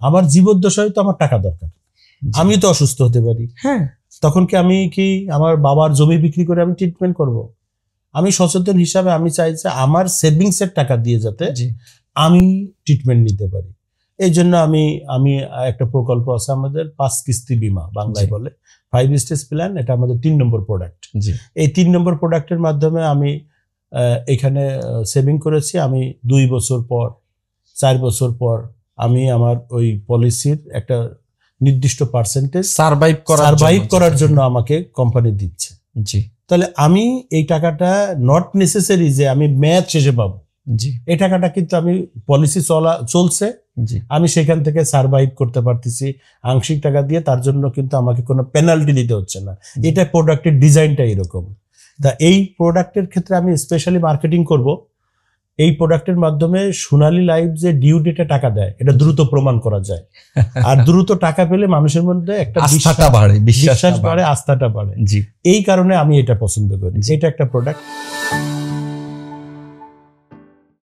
আমার জীবদ্দশায় তো আমার টাকা দরকার, আমি তো অসুস্থ হতে পারি। হ্যাঁ, তখন কি আমার বাবার জমি বিক্রি করে আমি ট্রিটমেন্ট করব? আমি সচেতন হিসাবে আমি চাই যে আমার সেভিংসের টাকা দিয়ে যাতে আমি ট্রিটমেন্ট নিতে পারি। এই জন্য আমি একটা প্রকল্প আছে আমাদের 5 কিস্তি বীমা, বাংলায় বলে 5 স্টেজ প্ল্যান। এটা আমাদের 3 নম্বর প্রোডাক্ট। এই 3 নম্বর প্রোডাক্টের মাধ্যমে আমি এখানে সেভিং করেছি। আমি 2 বছর পর 4 বছর পর আমি আমার ওই পলিসির একটা নির্দিষ্ট পার্সেন্টেজ সার্ভাইভ করার জন্য আমাকে কোম্পানি দিচ্ছে। তাহলে আমি এই টাকাটা নট নেসেসারি যে আমি মেয়াদ শেষে পাবো, এই টাকাটা কিন্তু আমি পলিসি চলছে, আমি সেখান থেকে সার্ভাইভ করতে পারতেছি আংশিক টাকা দিয়ে। তার জন্য কিন্তু আমাকে কোনো পেনাল্টি দিতে হচ্ছে না। এটা প্রোডাক্টের ডিজাইনটা এরকম। তা এই প্রোডাক্টের ক্ষেত্রে আমি স্পেশালি মার্কেটিং করব। এই প্রোডাক্টের মাধ্যমে সোনালী লাইফ যে ডিউ ডেটে টাকা দেয় এটা দ্রুত প্রমাণ করা যায়, আর দ্রুত টাকা পেলে মানুষের মধ্যে একটা বিশ্বাস বাড়ে, আস্থাটা বাড়ে। এই কারণে আমি এটা পছন্দ করি। এটা একটা প্রোডাক্ট।